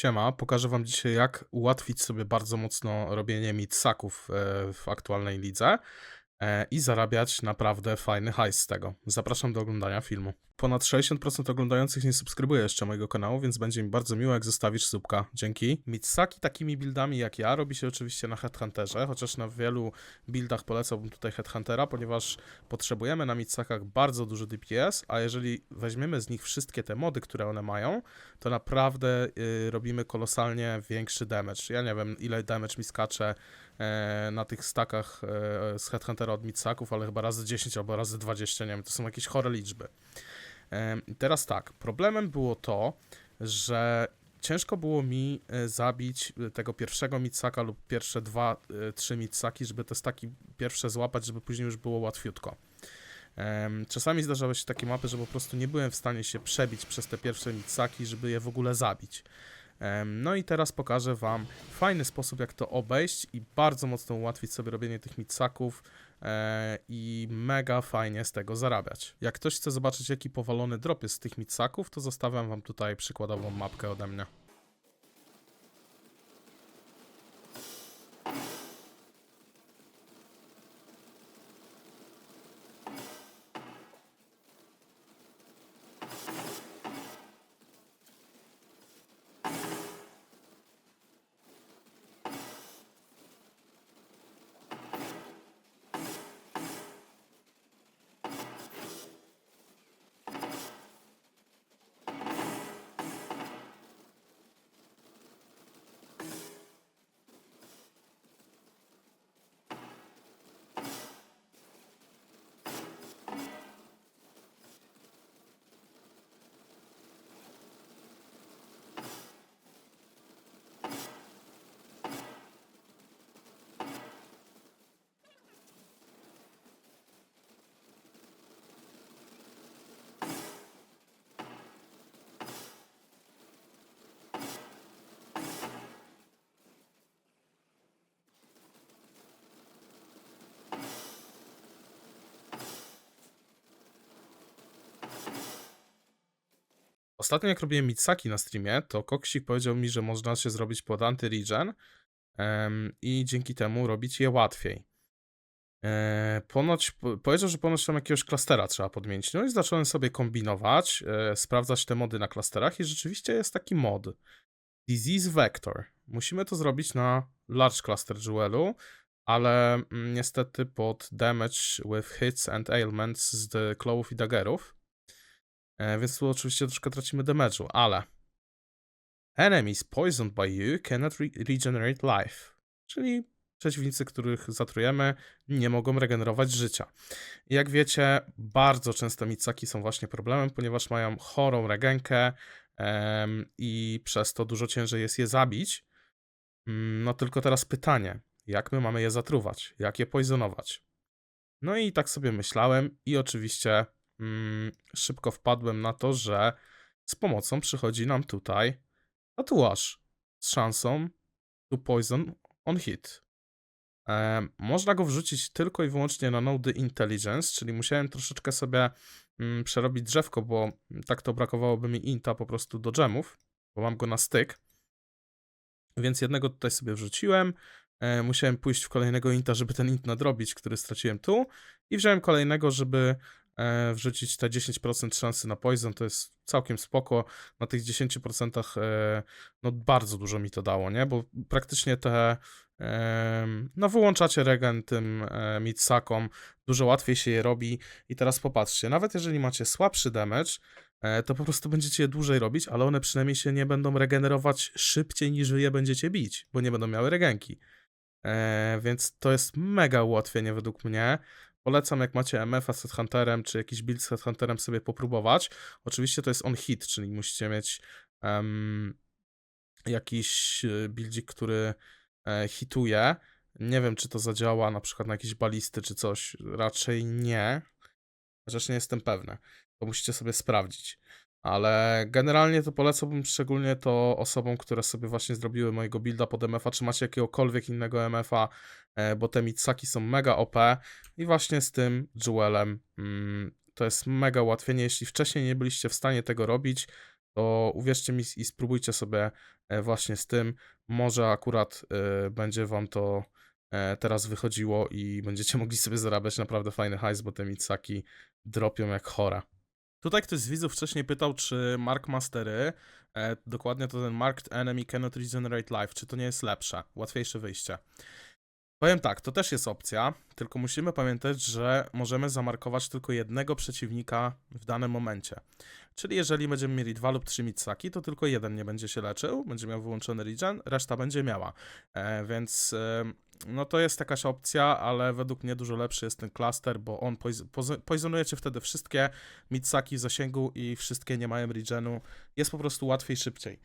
Siema, pokażę wam dzisiaj jak ułatwić sobie bardzo mocno robienie mitsaków w aktualnej lidze i zarabiać naprawdę fajny hajs z tego. Zapraszam do oglądania filmu. Ponad 60% oglądających nie subskrybuje jeszcze mojego kanału, więc będzie mi bardzo miło jak zostawisz subka. Dzięki. Mitsaki takimi buildami jak ja robi się oczywiście na Headhunterze, chociaż na wielu buildach polecałbym tutaj Headhuntera, ponieważ potrzebujemy na mitsakach bardzo duży DPS, a jeżeli weźmiemy z nich wszystkie te mody, które one mają, to naprawdę robimy kolosalnie większy damage. Ja nie wiem, ile damage mi skacze na tych stakach z Headhuntera od mitsaków, ale chyba razy 10 albo razy 20, nie wiem, to są jakieś chore liczby. I teraz tak, problemem było to, że ciężko było mi zabić tego pierwszego mitsaka lub pierwsze 2-3 mitsaki, żeby te staki pierwsze złapać, żeby później już było łatwiutko. Czasami zdarzały się takie mapy, że po prostu nie byłem w stanie się przebić przez te pierwsze mitsaki, żeby je w ogóle zabić. No i teraz pokażę wam fajny sposób, jak to obejść i bardzo mocno ułatwić sobie robienie tych mitsaków i mega fajnie z tego zarabiać. Jak ktoś chce zobaczyć, jaki powalony drop jest z tych mitsaków, to zostawiam wam tutaj przykładową mapkę ode mnie. Ostatnio jak robiłem mitsaki na streamie, to Koksik powiedział mi, że można się zrobić pod anti-regen i dzięki temu robić je łatwiej. Powiedział, że ponoć tam jakiegoś klastera trzeba podmienić. No i zacząłem sobie kombinować, sprawdzać te mody na klasterach i rzeczywiście jest taki mod. Disease Vector. Musimy to zrobić na Large Cluster Jewelu, ale niestety pod Damage with Hits and Ailments z Clawów i Daggerów. Więc tu oczywiście troszkę tracimy damage'u, ale enemies poisoned by you cannot regenerate life. Czyli przeciwnicy, których zatrujemy, nie mogą regenerować życia. I jak wiecie, bardzo często mitsaki są właśnie problemem, ponieważ mają chorą regenkę i przez to dużo ciężej jest je zabić. No tylko teraz pytanie, jak my mamy je zatruwać? Jak je poisonować? No i tak sobie myślałem i oczywiście szybko wpadłem na to, że z pomocą przychodzi nam tutaj tatuaż z szansą to poison on hit. Można go wrzucić tylko i wyłącznie na nody intelligence, czyli musiałem troszeczkę sobie przerobić drzewko, bo tak to brakowałoby mi inta po prostu do gemów, bo mam go na styk. Więc jednego tutaj sobie wrzuciłem, musiałem pójść w kolejnego inta, żeby ten int nadrobić, który straciłem tu i wziąłem kolejnego, żeby wrzucić te 10% szansy na poison, to jest całkiem spoko, na tych 10% no bardzo dużo mi to dało, nie, bo praktycznie te no wyłączacie regen tym mitsakom, dużo łatwiej się je robi i teraz popatrzcie, nawet jeżeli macie słabszy damage, to po prostu będziecie je dłużej robić, ale one przynajmniej się nie będą regenerować szybciej niż wy je będziecie bić, bo nie będą miały regenki. Więc to jest mega ułatwienie według mnie. Polecam, jak macie MF-a z Headhunterem, czy jakiś build z Headhunterem sobie popróbować. Oczywiście to jest on hit, czyli musicie mieć jakiś buildzik, który hituje. Nie wiem, czy to zadziała na przykład na jakieś balisty czy coś. Raczej nie. Chociaż nie jestem pewny. To musicie sobie sprawdzić. Ale generalnie to polecałbym szczególnie to osobom, które sobie właśnie zrobiły mojego builda pod MF-a, czy macie jakiegokolwiek innego MF-a, bo te mitsaki są mega OP i właśnie z tym Jewelem to jest mega ułatwienie. Jeśli wcześniej nie byliście w stanie tego robić, to uwierzcie mi i spróbujcie sobie właśnie z tym. Może akurat będzie wam to teraz wychodziło i będziecie mogli sobie zarabiać naprawdę fajny hajs, bo te Mitsaki dropią jak chora. Tutaj ktoś z widzów wcześniej pytał, czy Mark Mastery, dokładnie to ten Marked Enemy Cannot Regenerate Life, czy to nie jest lepsze, łatwiejsze wyjście. Powiem tak, to też jest opcja, tylko musimy pamiętać, że możemy zamarkować tylko jednego przeciwnika w danym momencie. Czyli jeżeli będziemy mieli 2 lub 3 Mitsaki, to tylko jeden nie będzie się leczył, będzie miał wyłączony regen, reszta będzie miała. Więc no to jest jakaś opcja, ale według mnie dużo lepszy jest ten cluster, bo on poisonuje cię wtedy wszystkie Mitsaki w zasięgu i wszystkie nie mają regenu. Jest po prostu łatwiej, szybciej.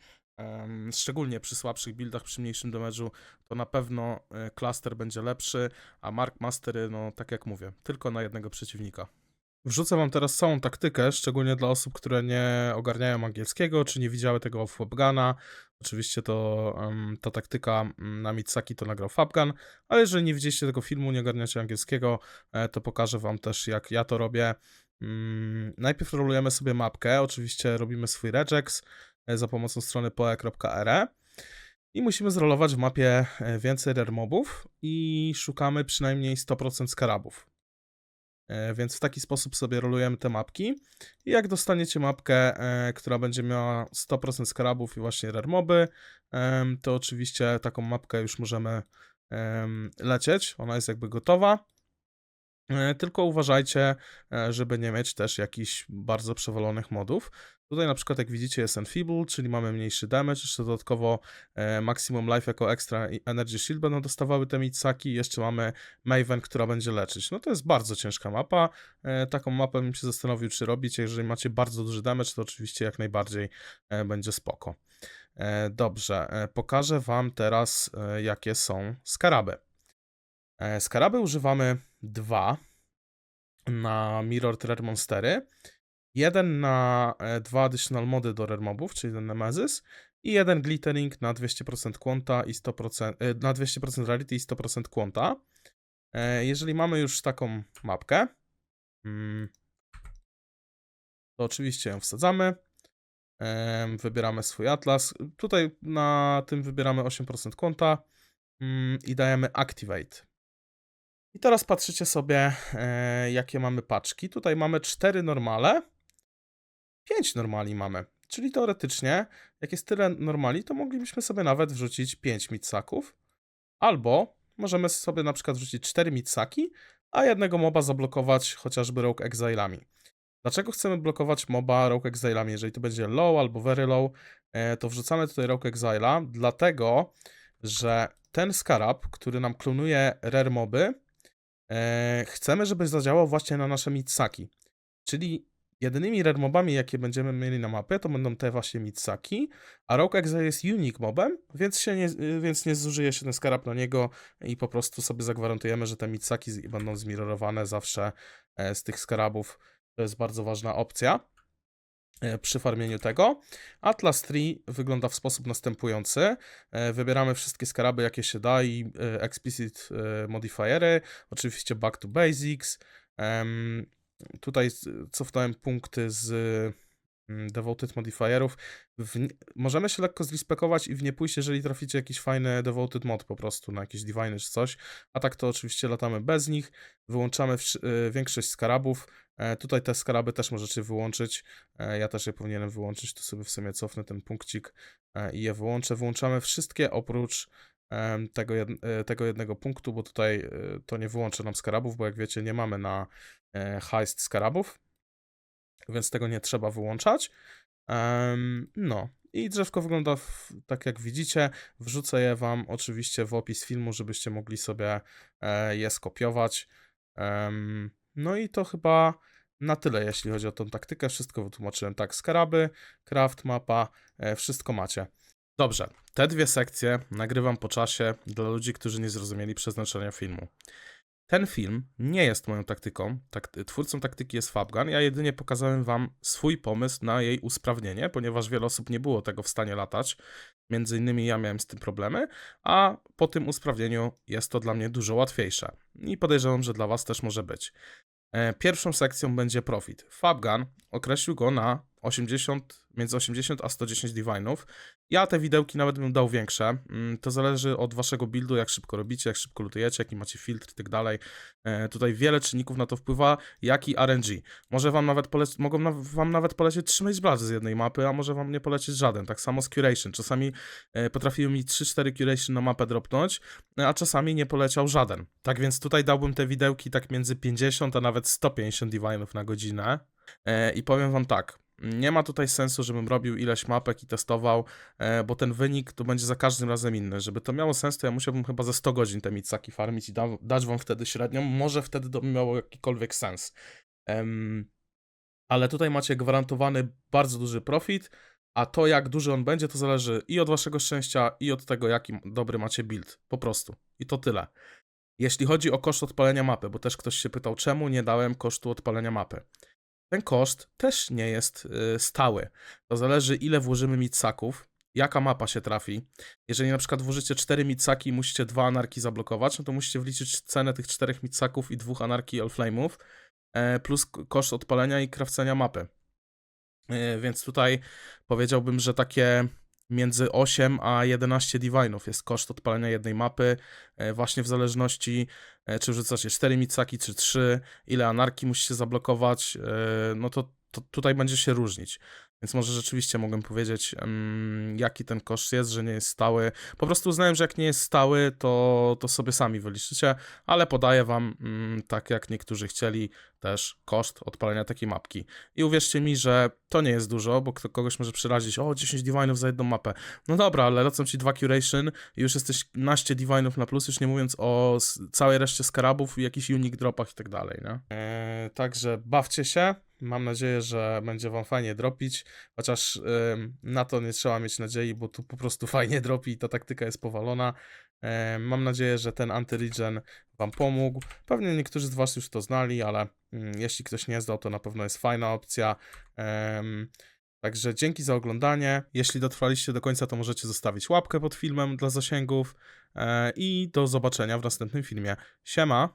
Szczególnie przy słabszych buildach, przy mniejszym damage'u, to na pewno cluster będzie lepszy, a Mark Mastery, no tak jak mówię, tylko na jednego przeciwnika. Wrzucę wam teraz całą taktykę, szczególnie dla osób, które nie ogarniają angielskiego, czy nie widziały tego w Webgana. Oczywiście to ta taktyka na Mitsaki to nagrał Fabgan, ale jeżeli nie widzieliście tego filmu, nie ogarniacie angielskiego, to pokażę wam też, jak ja to robię. Najpierw rolujemy sobie mapkę, oczywiście robimy swój regex za pomocą strony poe.re i musimy zrolować w mapie więcej rare mobów i szukamy przynajmniej 100% skarabów. Więc w taki sposób sobie rolujemy te mapki i jak dostaniecie mapkę, która będzie miała 100% skarabów i właśnie rare moby, to oczywiście taką mapkę już możemy lecieć, ona jest jakby gotowa. Tylko uważajcie, żeby nie mieć też jakichś bardzo przewalonych modów. Tutaj na przykład jak widzicie jest Enfeeble, czyli mamy mniejszy damage, jeszcze dodatkowo Maximum Life jako extra i Energy Shield będą dostawały te Mitsaki i jeszcze mamy Maven, która będzie leczyć. No to jest bardzo ciężka mapa, taką mapę bym się zastanowił czy robić, jeżeli macie bardzo duży damage, to oczywiście jak najbardziej będzie spoko. Dobrze, pokażę wam teraz jakie są skaraby. Skaraby używamy 2 na Mirrored Rare Monstery, 1 na 2 additional mody do rare mobów, czyli ten Nemesis, i 1 glittering na 200% quanta i 100%, na 200% rarity i 100% quanta. Jeżeli mamy już taką mapkę, to oczywiście ją wsadzamy. Wybieramy swój atlas. Tutaj na tym wybieramy 8% quanta i dajemy activate. I teraz patrzycie sobie, jakie mamy paczki. Tutaj mamy 4 normale, 5 normali mamy. Czyli teoretycznie, jak jest tyle normali, to moglibyśmy sobie nawet wrzucić 5 mitsaków. Albo możemy sobie na przykład wrzucić 4 mitsaki, a jednego moba zablokować chociażby Rogue Exilami. Dlaczego chcemy blokować moba Rogue Exilami? Jeżeli to będzie low albo very low, to wrzucamy tutaj Rogue Exila, dlatego, że ten skarab, który nam klonuje rare moby, chcemy, żeby zadziałał właśnie na nasze mitsaki. Czyli jedynymi rare mobami, jakie będziemy mieli na mapie, to będą te właśnie mitsaki, a Rogue Exile jest unique mobem, więc nie zużyje się ten skarab na niego i po prostu sobie zagwarantujemy, że te mitsaki będą zmirrorowane zawsze z tych skarabów. To jest bardzo ważna opcja przy farmieniu tego. Atlas Tree wygląda w sposób następujący. Wybieramy wszystkie skaraby, jakie się da i explicit modifiery, oczywiście back to basics. Tutaj cofnąłem punkty z devoted modifierów. Możemy się lekko zrespekować i w nie pójść, jeżeli traficie jakiś fajny devoted mod po prostu na jakieś divine czy coś, a tak to oczywiście latamy bez nich, wyłączamy większość skarabów. Tutaj te skaraby też możecie wyłączyć, ja też je powinienem wyłączyć, to sobie w sumie cofnę ten punkcik i je wyłączę. Wyłączamy wszystkie oprócz tego jednego punktu, bo tutaj to nie wyłączy nam skarabów, bo jak wiecie nie mamy na heist skarabów, więc tego nie trzeba wyłączać. No i drzewko wygląda tak jak widzicie. Wrzucę je wam oczywiście w opis filmu, żebyście mogli sobie je skopiować. No i to chyba na tyle, jeśli chodzi o tą taktykę. Wszystko wytłumaczyłem. Tak, skaraby, craft, mapa, wszystko macie. Dobrze, te dwie sekcje nagrywam po czasie dla ludzi, którzy nie zrozumieli przeznaczenia filmu. Ten film nie jest moją taktyką, twórcą taktyki jest Fabgan, ja jedynie pokazałem wam swój pomysł na jej usprawnienie, ponieważ wiele osób nie było tego w stanie latać, między innymi ja miałem z tym problemy, a po tym usprawnieniu jest to dla mnie dużo łatwiejsze i podejrzewam, że dla was też może być. Pierwszą sekcją będzie profit. Fabgan określił go na między 80 a 110 divine'ów. Ja te widełki nawet bym dał większe. To zależy od waszego buildu, jak szybko robicie, jak szybko lutujecie, jaki macie filtr i tak dalej. Tutaj wiele czynników na to wpływa, jak i RNG. Może wam nawet mogą wam nawet polecieć 3 Mage Bloods z jednej mapy, a może wam nie polecieć żaden. Tak samo z Curation. Czasami potrafiły mi 3-4 Curation na mapę dropnąć, a czasami nie poleciał żaden. Tak więc tutaj dałbym te widełki tak między 50 a nawet 150 divine'ów na godzinę. I powiem wam tak, nie ma tutaj sensu, żebym robił ileś mapek i testował, bo ten wynik to będzie za każdym razem inny. Żeby to miało sens, to ja musiałbym chyba ze 100 godzin te micaki farmić i dać wam wtedy średnią. Może wtedy to by miało jakikolwiek sens. Ale tutaj macie gwarantowany bardzo duży profit, a to jak duży on będzie, to zależy i od waszego szczęścia, i od tego, jaki dobry macie build. Po prostu. I to tyle. Jeśli chodzi o koszt odpalenia mapy, bo też ktoś się pytał, czemu nie dałem kosztu odpalenia mapy. Ten koszt też nie jest stały. To zależy, ile włożymy mitsaków, jaka mapa się trafi. Jeżeli na przykład włożycie 4 mitsaki i musicie 2 anarki zablokować, no to musicie wliczyć cenę tych 4 mitsaków i 2 anarki Allflame'ów, plus koszt odpalenia i krawcenia mapy. Więc tutaj powiedziałbym, że takie między 8 a 11 divine'ów jest koszt odpalenia jednej mapy, właśnie w zależności, czy wrzucacie 4 mitsaki, czy 3, ile anarki musicie zablokować, no to tutaj będzie się różnić. Więc może rzeczywiście mogłem powiedzieć, jaki ten koszt jest, że nie jest stały. Po prostu uznałem, że jak nie jest stały, to sobie sami wyliczycie, ale podaję wam, tak jak niektórzy chcieli, też koszt odpalenia takiej mapki. I uwierzcie mi, że to nie jest dużo, bo kogoś może przerazić, 10 divine'ów za jedną mapę. No dobra, ale lecą ci 2 curation i już jesteś 15 divine'ów na plus, już nie mówiąc o całej reszcie skarabów i jakichś unique dropach i tak dalej, nie? Także bawcie się. Mam nadzieję, że będzie wam fajnie dropić, chociaż na to nie trzeba mieć nadziei, bo tu po prostu fajnie dropi i ta taktyka jest powalona. Mam nadzieję, że ten anti-regen wam pomógł. Pewnie niektórzy z was już to znali, ale jeśli ktoś nie znał, to na pewno jest fajna opcja. Także dzięki za oglądanie. Jeśli dotrwaliście do końca, to możecie zostawić łapkę pod filmem dla zasięgów i do zobaczenia w następnym filmie. Siema!